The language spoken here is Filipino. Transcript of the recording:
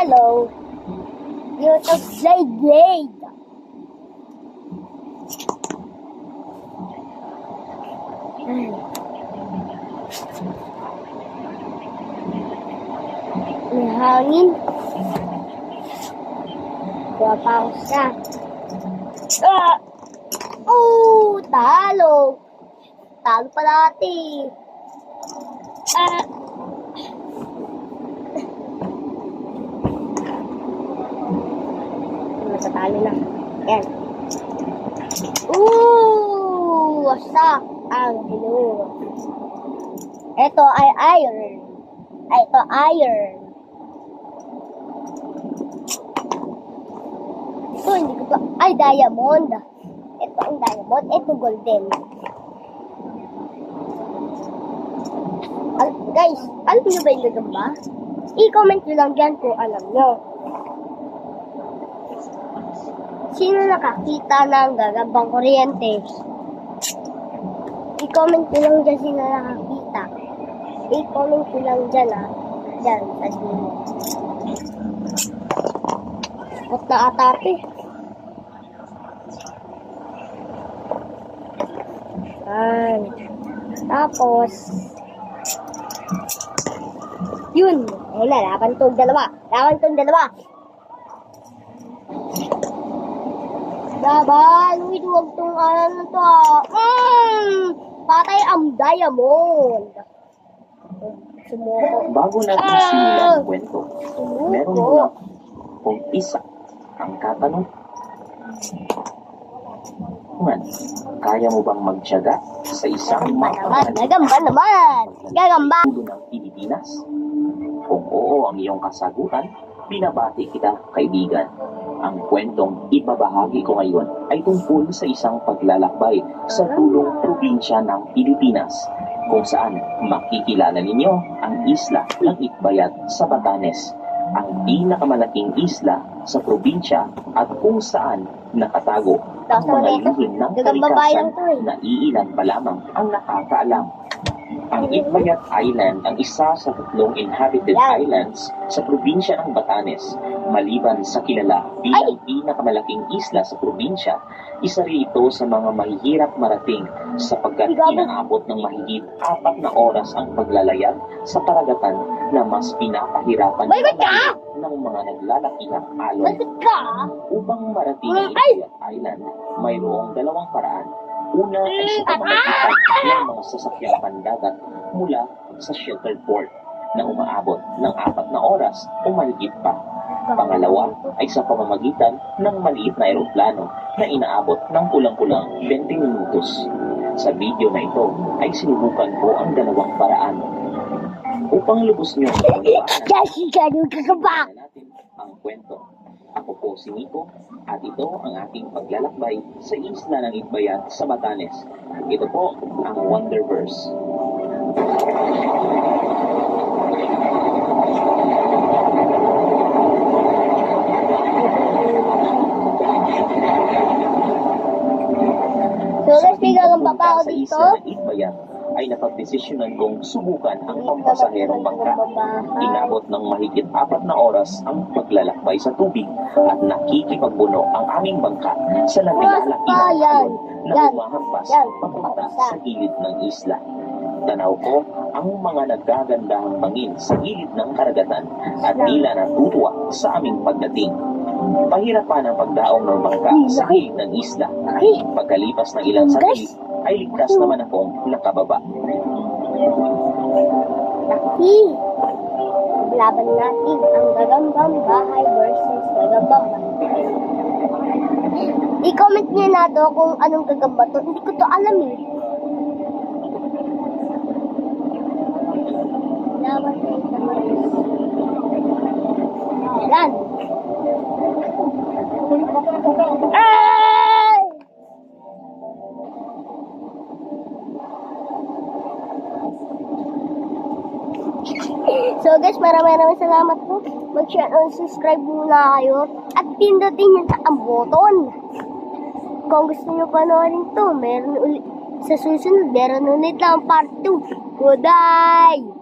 Hello. Use of blade. May hangin. Kuha pa ako siya. Talo. Talo pa natin. Matatalo na. Yan. Wasak ang blue. Ito ay iron. Ito iron. Ito hindi ko pa. Ay, diamond. Ito ang diamond. Ito golden. Guys, alam nyo ba yung gagamba? I-comment nyo lang dyan kung alam nyo. Sino nakakita ng gagambang kuryente? I-comment nyo lang dyan sino nakakita. I-comment nyo lang dyan Dyan, sa sino. At naatapi. Tapos, yun. Ayun na, laban tong dalawa. Laban, huwag tong ano to. Patay ang diamond. Sumuko. Bago natin simulan ang kwento, meron muna kung isa ang katanong. Kaya mo bang magtiyaga sa isang Gagamba naman! Gagamba! ulo ng Pilipinas? Kung oo ang iyong kasagutan, binabati kita, kaibigan. Ang kwentong ibabahagi ko ngayon ay tungkol sa isang paglalakbay sa dulong probinsya ng Pilipinas, kung saan makikilala ninyo ang isla ng Itbayat sa Batanes, ang pinakamalaking isla sa probinsya at kung saan nakatago ang mga lihim ng kalikasan na iilan pa lamang ang nakakaalam. Ang Itbayat Island ang isa sa 3 inhabited islands sa probinsya ng Batanes. Maliban sa kilala bilang pinakamalaking isla sa probinsya, isa rin ito sa mga mahihirap marating sapagkat inaabot ng mahigit 4 na oras ang paglalayag sa karagatan na mas pinapahirapan ng mga naglalakihang alon. Upang marating ang Itbayat Island, mayroong 2 paraan. Una ay sa pamamagitan ng mga sasakyang pandagat mula sa shelter port na umaabot ng 4 na oras o mahigit pa. Pangalawa ay sa pamamagitan ng maliit na eroplano na inaabot ng kulang-kulang 20 minutos. Sa video na ito ay sinubukan ko ang 2 paraan. Upang lubos nyo natin ang kwento. Ako po si Nico at ito ang aking paglalakbay sa isla ng Itbayat sa Batanes. Ito po ang Wonderverse. So guys, biglang baba ako dito. Sa isla ng Itbayat ay napagdesisyonan kong subukan ang pampasaherong bangka. Inabot ng mahigit 4 na oras ang paglalakbay sa tubig at nakikipagbuno ang aming bangka sa naglalakihang alon na humahampas papunta sa gilid ng isla. Tanaw ko ang mga nagagandahang bangin sa gilid ng karagatan at tila natutuwa sa aming pagdating. Pahirapan ang pagdaong ng bangka sa gilid ng isla. Pagkalipas ng ilang sandali, ay ligtas naman akong nakababa. Laban natin ang gagambang bahay versus gagambang bahay. I-comment niyo na to kung anong gagamba to. Hindi ko to alam Laban natin. Yan. So guys, maraming salamat po. Mag-share and subscribe muna kayo. At pindutin nyo na ang button. Kung gusto nyo panoorin to, meron ulit sa susunod. Meron ulit lang part 2. Good day!